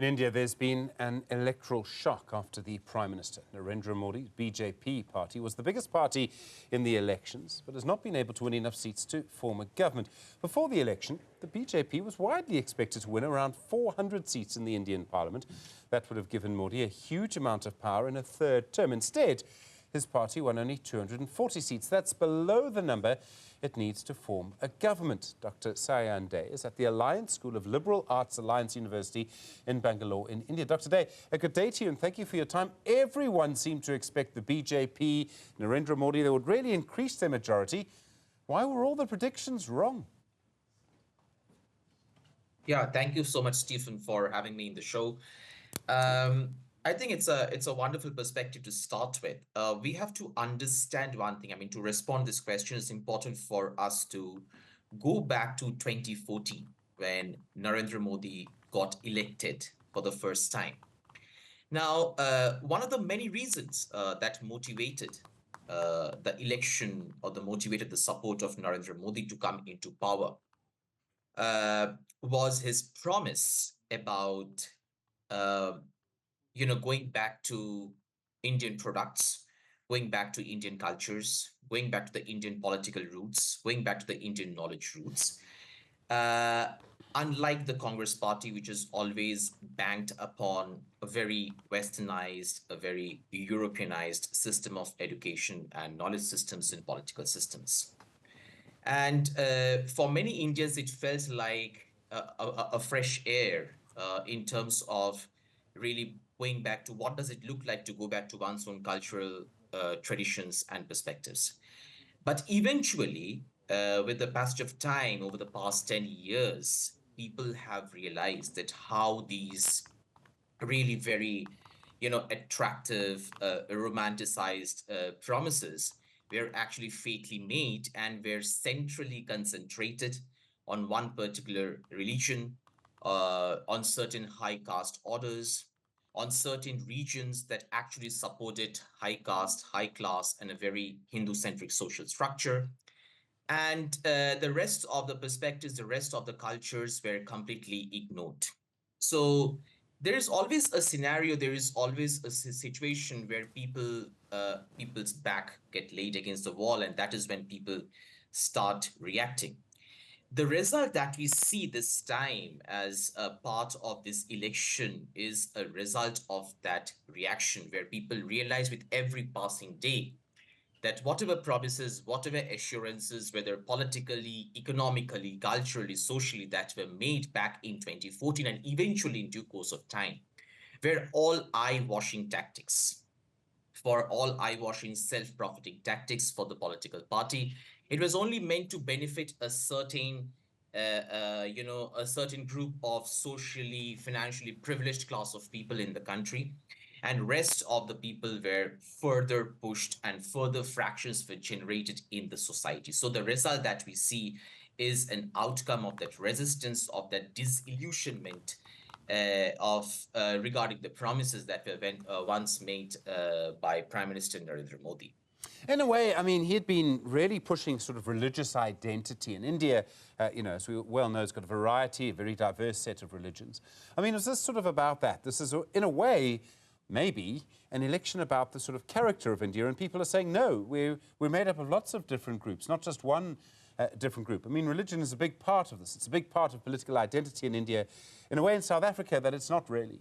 In India, there's been an electoral shock after the Prime Minister, Narendra Modi's BJP party, was the biggest party in the elections, but has not been able to win enough seats to form a government. Before the election, the BJP was widely expected to win around 400 seats in the Indian Parliament. That would have given Modi a huge amount of power in a third term. Instead, his party won only 240 seats. That's below the number it needs to form a government. Dr. Sayan Dey is at the Alliance School of Liberal Arts, Alliance University in Bangalore in India. Dr. Dey, a good day to you and thank you for your time. Everyone seemed to expect the BJP, Narendra Modi, they would really increase their majority. Why were all the predictions wrong? Yeah, thank you so much, Stephen, for having me in the show. I think it's a wonderful perspective to start with. We have to understand one thing. I mean, to respond to this question, it's important for us to go back to 2014 when Narendra Modi got elected for the first time. Now, one of the many reasons that motivated the election or motivated the support of Narendra Modi to come into power was his promise about going back to Indian products, going back to Indian cultures, going back to the Indian political roots, going back to the Indian knowledge roots. Unlike the Congress party, which is always banked upon a very westernized, a very Europeanized system of education and knowledge systems and political systems. And for many Indians, it felt like a fresh air in terms of really going back to what does it look like to go back to one's own cultural traditions and perspectives. But eventually, with the passage of time over the past 10 years, people have realized that how these really very, attractive, romanticized promises were actually fakely made and were centrally concentrated on one particular religion, on certain high caste orders, on certain regions that actually supported high caste, high class, and a very Hindu-centric social structure. And the rest of the perspectives, the rest of the cultures were completely ignored. So there is always a scenario, there is always a situation where people's back get laid against the wall, and that is when people start reacting. The result that we see this time as a part of this election is a result of that reaction, where people realize with every passing day that whatever promises, whatever assurances, whether politically, economically, culturally, socially, that were made back in 2014 and eventually in due course of time, were all eye-washing tactics. For all eye-washing, self-profiting tactics for the political party. It was only meant to benefit a certain a certain group of socially, financially privileged class of people in the country, and rest of the people were further pushed and further fractions were generated in the society. So the result that we see is an outcome of that resistance, of that disillusionment regarding the promises that were once made by Prime Minister Narendra Modi. In a way, I mean, he had been really pushing sort of religious identity. In India, as we well know, has got a variety, a very diverse set of religions. I mean, is this sort of about that? This is, in a way, maybe an election about the sort of character of India, and people are saying, no, we're made up of lots of different groups, not just one different group. I mean, religion is a big part of this. It's a big part of political identity in India. In a way, in South Africa, that it's not really.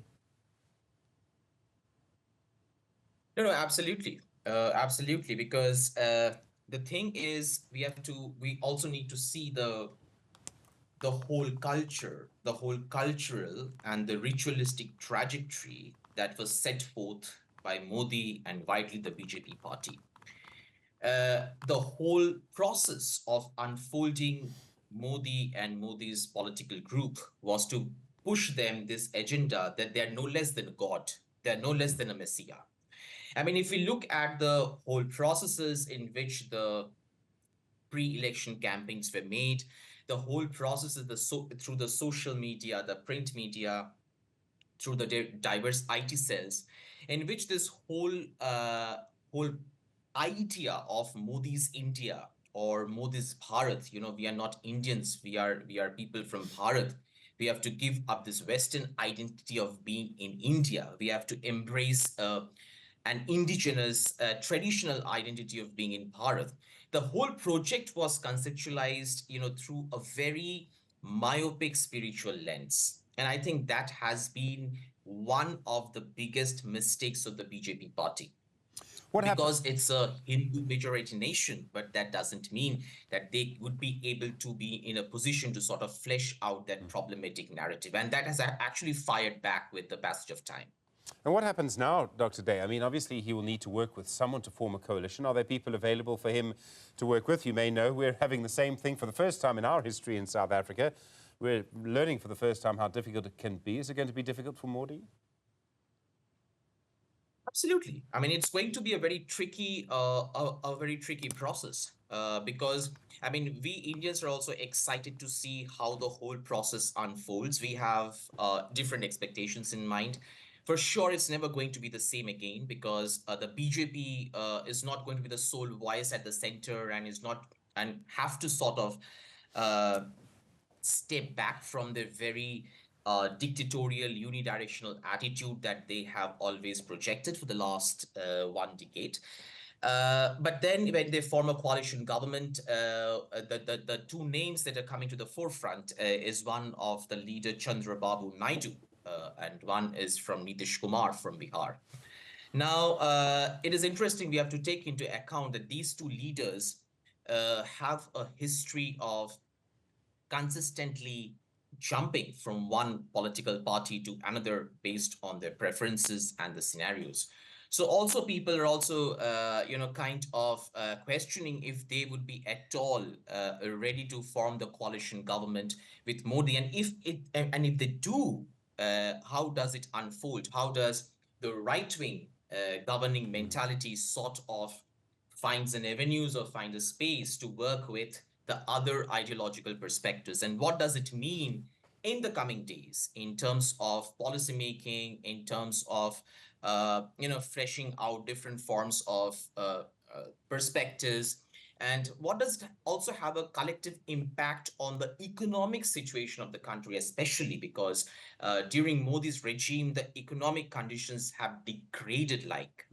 No, absolutely. Absolutely, because the thing is, we also need to see the whole culture, the whole cultural and the ritualistic trajectory that was set forth by Modi and widely the BJP party. The whole process of unfolding Modi and Modi's political group was to push them this agenda that they're no less than a god, they're no less than a messiah. I mean, if we look at the whole processes in which the pre-election campaigns were made, the whole process is through the social media, the print media, through the diverse IT cells, in which this whole idea of Modi's India or Modi's Bharat, we are not Indians, we are people from Bharat, We have to give up this Western identity of being in India. We have to embrace an indigenous, traditional identity of being in Bharat. The whole project was conceptualized, through a very myopic spiritual lens. And I think that has been one of the biggest mistakes of the BJP party. What happened? Because it's a Hindu majority nation, but that doesn't mean that they would be able to be in a position to sort of flesh out that problematic narrative. And that has actually fired back with the passage of time. And what happens now, Dr. Dey? I mean, obviously, he will need to work with someone to form a coalition. Are there people available for him to work with? You may know we're having the same thing for the first time in our history in South Africa. We're learning for the first time how difficult it can be. Is it going to be difficult for Modi? Absolutely. I mean, it's going to be a very tricky, process because, I mean, we Indians are also excited to see how the whole process unfolds. We have different expectations in mind. For sure, it's never going to be the same again because the BJP is not going to be the sole voice at the center and have to sort of step back from their very dictatorial, unidirectional attitude that they have always projected for the last 1 decade. But then when they form a coalition government, the two names that are coming to the forefront is one of the leader Chandrababu Naidu, and one is from Nitish Kumar from Bihar. Now, it is interesting, we have to take into account that these two leaders have a history of consistently jumping from one political party to another based on their preferences and the scenarios. So also people are also, kind of questioning if they would be at all ready to form the coalition government with Modi. And if they do, how does it unfold? How does the right-wing governing mentality sort of finds an avenues or find a space to work with the other ideological perspectives? And what does it mean in the coming days in terms of policymaking, in terms of, fleshing out different forms of perspectives? And what does it also have a collective impact on the economic situation of the country, especially because during Modi's regime, the economic conditions have degraded like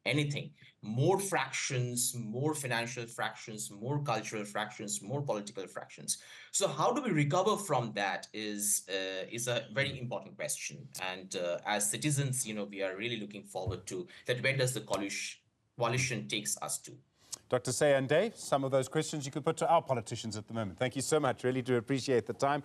anything. More fractions, more financial fractions, more cultural fractions, more political fractions. So how do we recover from that is a very important question. And as citizens, we are really looking forward to that. Where does the coalition takes us to? Dr. Sayan Dey, some of those questions you could put to our politicians at the moment. Thank you so much. Really do appreciate the time.